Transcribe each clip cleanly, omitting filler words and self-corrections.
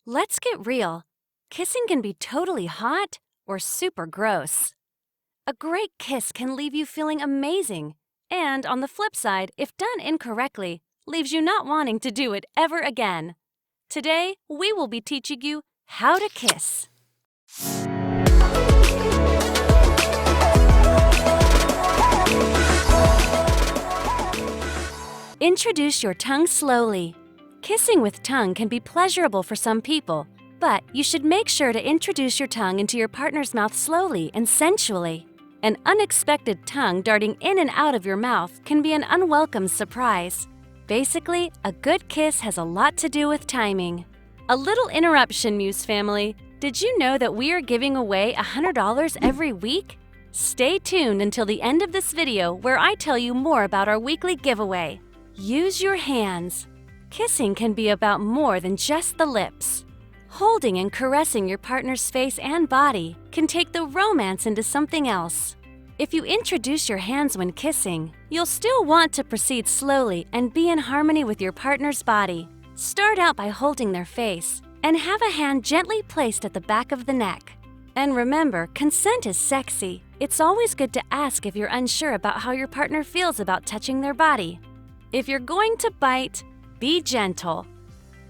Let's get real. Kissing can be totally hot or super gross. A great kiss can leave you feeling amazing, and on the flip side, if done incorrectly, leaves you not wanting to do it ever again. Today, we will be teaching you how to kiss. Introduce your tongue slowly. Kissing with tongue can be pleasurable for some people, but you should make sure to introduce your tongue into your partner's mouth slowly and sensually. An unexpected tongue darting in and out of your mouth can be an unwelcome surprise. Basically, a good kiss has a lot to do with timing. A little interruption, Muse family. Did you know that we are giving away $100 every week? Stay tuned until the end of this video where I tell you more about our weekly giveaway. Use your hands. Kissing can be about more than just the lips. Holding and caressing your partner's face and body can take the romance into something else. If you introduce your hands when kissing, you'll still want to proceed slowly and be in harmony with your partner's body. Start out by holding their face and have a hand gently placed at the back of the neck. And remember, consent is sexy. It's always good to ask if you're unsure about how your partner feels about touching their body. If you're going to bite, be gentle.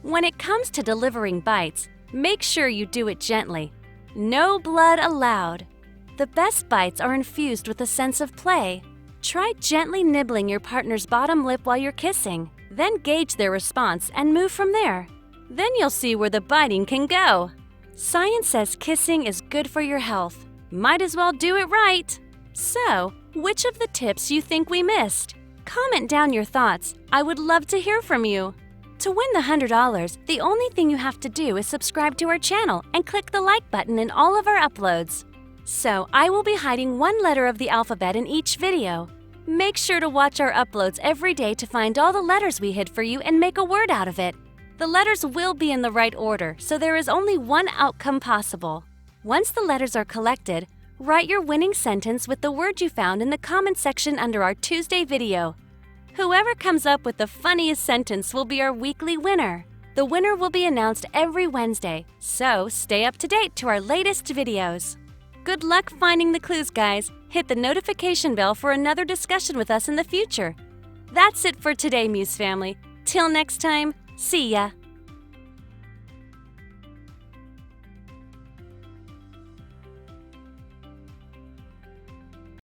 When it comes to delivering bites, make sure you do it gently. No blood allowed. The best bites are infused with a sense of play. Try gently nibbling your partner's bottom lip while you're kissing, then gauge their response and move from there. Then you'll see where the biting can go. Science says kissing is good for your health. Might as well do it right. So, which of the tips you think we missed? Comment down your thoughts. I would love to hear from you. To win the $100, the only thing you have to do is subscribe to our channel and click the like button in all of our uploads. So, I will be hiding one letter of the alphabet in each video. Make sure to watch our uploads every day to find all the letters we hid for you and make a word out of it. The letters will be in the right order, so there is only one outcome possible. Once the letters are collected, write your winning sentence with the word you found in the comment section under our Tuesday video. Whoever comes up with the funniest sentence will be our weekly winner. The winner will be announced every Wednesday, so stay up to date to our latest videos. Good luck finding the clues, guys. Hit the notification bell for another discussion with us in the future. That's it for today, Muse family. Till next time, see ya!